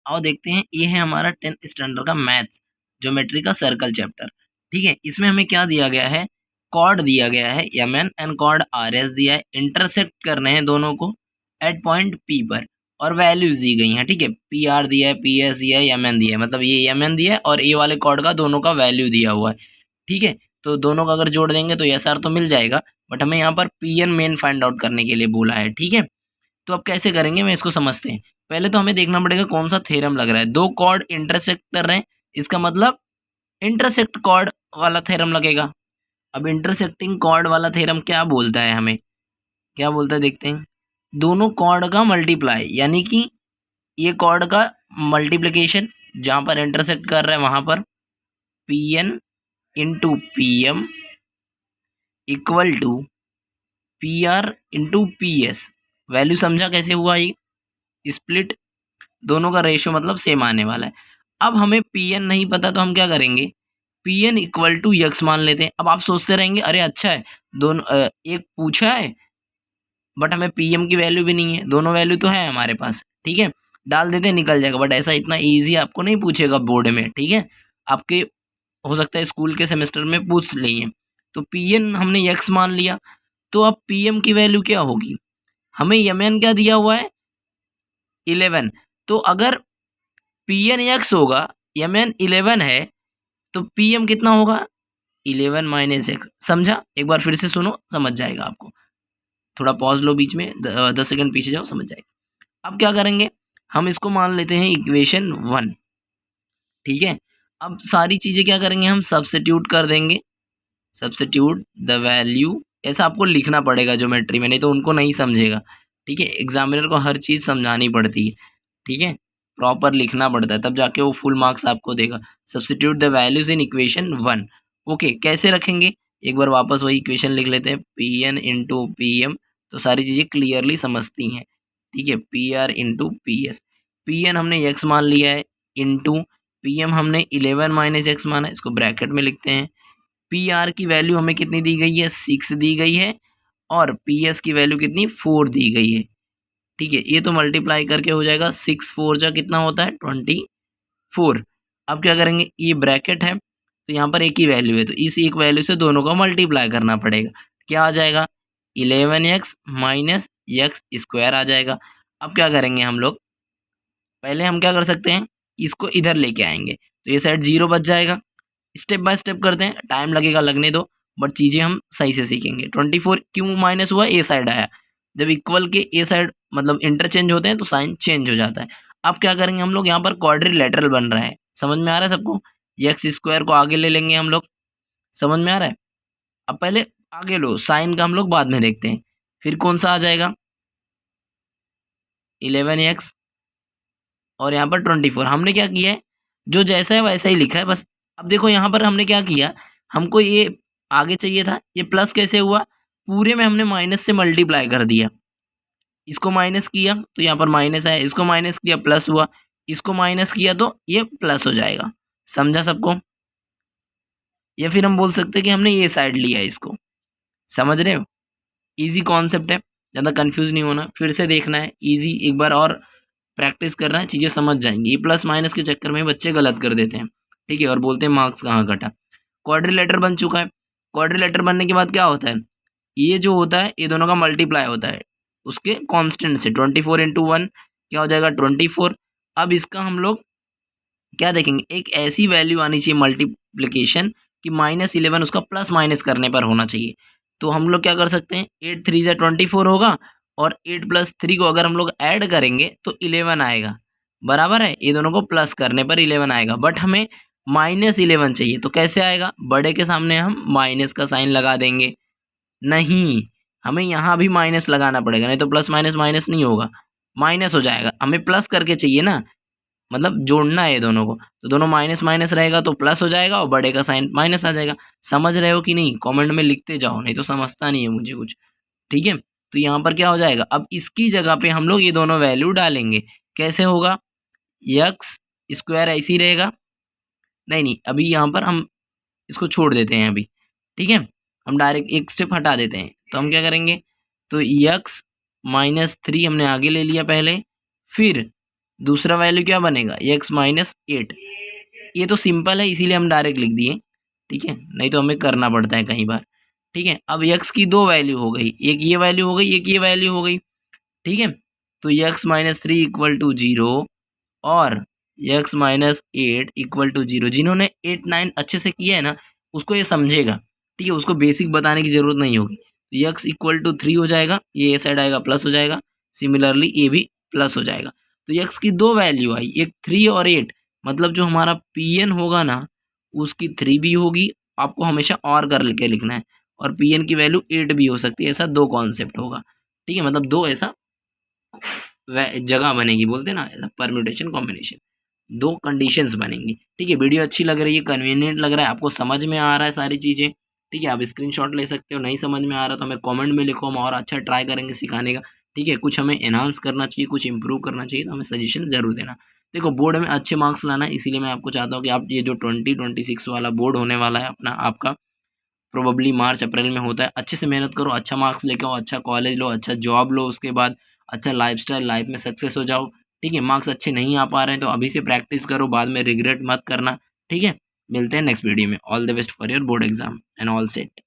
आओ देखते हैं, ये है हमारा 10th स्टैंडर्ड का मैथ्स ज्योमेट्री का सर्कल चैप्टर। ठीक है, इसमें हमें क्या दिया गया है, कॉर्ड दिया गया है M N and chord R S दिया है, इंटरसेक्ट करने हैं दोनों को एट पॉइंट पी पर, और वैल्यूज दी गई हैं। ठीक है, पी आर दिया है, पी एस दिया है, एम एन दिया है, मतलब ये एम एन दिया है और ए वाले कॉर्ड का दोनों का वैल्यू दिया हुआ है। ठीक है, तो दोनों का अगर जोड़ देंगे तो एस आर तो मिल जाएगा, बट हमें यहाँ पर पी एन मेन फाइंड आउट करने के लिए बोला है। ठीक है, तो अब कैसे करेंगे मैं इसको समझते हैं। पहले तो हमें देखना पड़ेगा कौन सा थ्योरम लग रहा है। दो कॉर्ड इंटरसेक्ट कर रहे हैं, इसका मतलब इंटरसेक्ट कॉर्ड वाला थ्योरम लगेगा। अब इंटरसेक्टिंग कॉर्ड वाला थ्योरम क्या बोलता है, हमें क्या बोलता है देखते हैं। दोनों कॉर्ड का मल्टीप्लाई, यानी कि ये कॉर्ड का मल्टीप्लिकेशन जहाँ पर इंटरसेक्ट कर रहे हैं वहाँ पर P N into P M equal to P R into P S. Value समझा कैसे हुआ, ये स्प्लिट दोनों का रेशियो मतलब सेम आने वाला है। अब हमें पी एन नहीं पता तो हम क्या करेंगे, P N equal to X मान लेते हैं। अब आप सोचते रहेंगे अरे अच्छा है, दोनों एक पूछा है बट हमें पी एम की वैल्यू भी नहीं है, दोनों वैल्यू तो है हमारे पास। ठीक है, डाल देते हैं निकल जाएगा, बट ऐसा इतना ईजी आपको नहीं पूछेगा बोर्ड में। ठीक है, आपके हो सकता है स्कूल के सेमेस्टर में पूछ लिए। तो पी एन हमने यक्स मान लिया, तो अब पी एम की वैल्यू क्या होगी, हमें एम एन क्या दिया हुआ है 11। तो अगर पी एन एक्स होगा, एम एन 11 है, तो पी एम कितना होगा 11 माइनस एक्स। समझा, एक बार फिर से सुनो, समझ जाएगा आपको। थोड़ा पॉज लो बीच में, 10 सेकंड पीछे जाओ, समझ जाएगा। अब क्या करेंगे, हम इसको मान लेते हैं इक्वेशन 1। ठीक है, अब सारी चीज़ें क्या करेंगे, हम सब्स्टिट्यूट कर देंगे। सब्स्टिट्यूट द वैल्यू, ऐसा आपको लिखना पड़ेगा ज्योमेट्री में, नहीं तो उनको नहीं समझेगा। ठीक है, एग्जामिनर को हर चीज़ समझानी पड़ती है। ठीक है, प्रॉपर लिखना पड़ता है, तब जाके वो फुल मार्क्स आपको देगा। Substitute the values in equation 1। Okay, कैसे रखेंगे, एक बार वापस वही इक्वेशन लिख लेते हैं, P N into P M, तो सारी चीज़ें क्लियरली समझती हैं। ठीक है, P R into P S, P N हमने एक्स मान लिया है, इंटू पी एम हमने 11 माइनस एक्स माना है, इसको ब्रैकेट में लिखते हैं। पी आर की वैल्यू हमें कितनी दी गई है, 6 दी गई है, और पी एस की वैल्यू कितनी 4 दी गई है। ठीक है, ये तो मल्टीप्लाई करके हो जाएगा, 6 4 जा कितना होता है 24। अब क्या करेंगे, ये ब्रैकेट है तो यहाँ पर एक ही वैल्यू है, तो इस एक वैल्यू से दोनों का मल्टीप्लाई करना पड़ेगा। क्या आ जाएगा 11x माइनस एक्स स्क्वायर आ जाएगा। अब क्या करेंगे हम लोग, पहले हम क्या कर सकते हैं, इसको इधर लेके आएंगे तो ये साइड 0 बच जाएगा। स्टेप बाय स्टेप करते हैं, टाइम लगेगा, लगने दो, बट चीज़ें हम सही से सीखेंगे। 24 क्यों माइनस हुआ, ए साइड आया, जब इक्वल के ए साइड मतलब इंटरचेंज होते हैं तो साइन चेंज हो जाता है। अब क्या करेंगे हम लोग, यहाँ पर क्वाड्रिलेटरल बन रहा है, समझ में आ रहा है सबको। एक्स स्क्वायर को आगे ले लेंगे हम लोग, समझ में आ रहा है। अब पहले आगे लो, साइन का हम लोग बाद में देखते हैं। फिर कौन सा आ जाएगा 11x, और यहाँ पर 24। हमने क्या किया है, जो जैसा है वैसा ही लिखा है बस। अब देखो यहाँ पर हमने क्या किया, हमको ये आगे चाहिए था, ये प्लस कैसे हुआ, पूरे में हमने माइनस से मल्टीप्लाई कर दिया। इसको माइनस किया तो यहाँ पर माइनस आया, इसको माइनस किया प्लस हुआ, इसको माइनस किया तो ये प्लस हो जाएगा। समझा सबको, या फिर हम बोल सकते हैं कि हमने ये साइड लिया है इसको। समझ रहे हो, इजी कॉन्सेप्ट है, ज़्यादा कंफ्यूज नहीं होना, फिर से देखना है, इजी एक बार और प्रैक्टिस करना है, चीज़ें समझ जाएंगी। ये प्लस माइनस के चक्कर में बच्चे गलत कर देते हैं। ठीक है, और बोलते हैं मार्क्स कहाँ घटा। क्वाड्रिलेटर बन चुका है, क्वाड्रिलेटर बनने के बाद क्या होता है, ये जो होता है ये दोनों का मल्टीप्लाई होता है उसके कांस्टेंट से। 24 इंटू 1 क्या हो जाएगा 24। अब इसका हम लोग क्या देखेंगे, एक ऐसी वैल्यू आनी चाहिए मल्टीप्लिकेशन कि -11 उसका प्लस माइनस करने पर होना चाहिए। तो हम लोग क्या कर सकते हैं, 8 3 जा 24 होगा, और 8 + 3 को अगर हम लोग ऐड करेंगे तो 11 आएगा। बराबर है, ये दोनों को प्लस करने पर 11 आएगा, बट हमें -11 चाहिए। तो कैसे आएगा, बड़े के सामने हम माइनस का साइन लगा देंगे। नहीं, हमें यहाँ भी माइनस लगाना पड़ेगा, नहीं तो प्लस माइनस माइनस नहीं होगा, माइनस हो जाएगा। हमें प्लस करके चाहिए ना, मतलब जोड़ना है दोनों को, तो दोनों माइनस माइनस रहेगा तो प्लस हो जाएगा, और बड़े का साइन माइनस आ जाएगा। समझ रहे हो कि नहीं, कमेंट में लिखते जाओ, नहीं तो समझता नहीं है मुझे कुछ। ठीक है, तो यहाँ पर क्या हो जाएगा, अब इसकी जगह पे हम लोग ये दोनों वैल्यू डालेंगे। कैसे होगा, यक्स स्क्वायर ऐसे ही रहेगा, नहीं नहीं अभी यहाँ पर हम इसको छोड़ देते हैं अभी। ठीक है, हम डायरेक्ट एक स्टेप हटा देते हैं, तो हम क्या करेंगे, तो यक्स -3 हमने आगे ले लिया पहले, फिर दूसरा वैल्यू क्या बनेगा, x माइनस 8। ये तो सिंपल है इसीलिए हम डायरेक्ट लिख दिए, ठीक है, नहीं तो हमें करना पड़ता है कई बार। ठीक है, अब x की दो वैल्यू हो गई, एक ये वैल्यू हो गई, एक ये वैल्यू हो गई। ठीक है, तो x माइनस 3 इक्वल टू 0 और x माइनस 8 इक्वल टू 0। जिन्होंने 8 9 अच्छे से किया है ना उसको ये समझेगा, ठीक है, उसको बेसिक बताने की ज़रूरत नहीं होगी। तो x इक्वल टू 3 हो जाएगा, ये साइड आएगा प्लस हो जाएगा, सिमिलरली ये भी प्लस हो जाएगा। तो x की दो वैल्यू आई, एक 3 और 8, मतलब जो हमारा pn होगा ना उसकी 3 भी होगी, आपको हमेशा और कर के लिखना है, और pn की वैल्यू 8 भी हो सकती है, ऐसा दो कॉन्सेप्ट होगा। ठीक है, मतलब दो ऐसा जगह बनेगी, बोलते हैं ना ऐसा परम्यूटेशन कॉम्बिनेशन, दो कंडीशंस बनेंगी। ठीक है, वीडियो अच्छी लग रही है, कन्वीनियंट लग रहा है, आपको समझ में आ रहा है सारी चीज़ें। ठीक है, आप स्क्रीनशॉट ले सकते हो, नहीं समझ में आ रहा तो हमें कमेंट में लिखो, हम और अच्छा ट्राई करेंगे सिखाने का। ठीक है, कुछ हमें एनहांस करना चाहिए, कुछ इंप्रूव करना चाहिए तो हमें सजेशन ज़रूर देना। देखो बोर्ड में अच्छे मार्क्स लाना है, इसीलिए मैं आपको चाहता हूँ कि आप ये जो 2026 वाला बोर्ड होने वाला है अपना आपका, प्रोबेबली मार्च अप्रैल में होता है, अच्छे से मेहनत करो, अच्छा मार्क्स लेके आओ, अच्छा कॉलेज लो, अच्छा जॉब लो, उसके बाद अच्छा लाइफस्टाइल, लाइफ में सक्सेस हो जाओ। ठीक है, मार्क्स अच्छे नहीं आ पा रहे हैं तो अभी से प्रैक्टिस करो, बाद में रिग्रेट मत करना। ठीक है, मिलते हैं नेक्स्ट वीडियो में। All the best for your board exam and all set.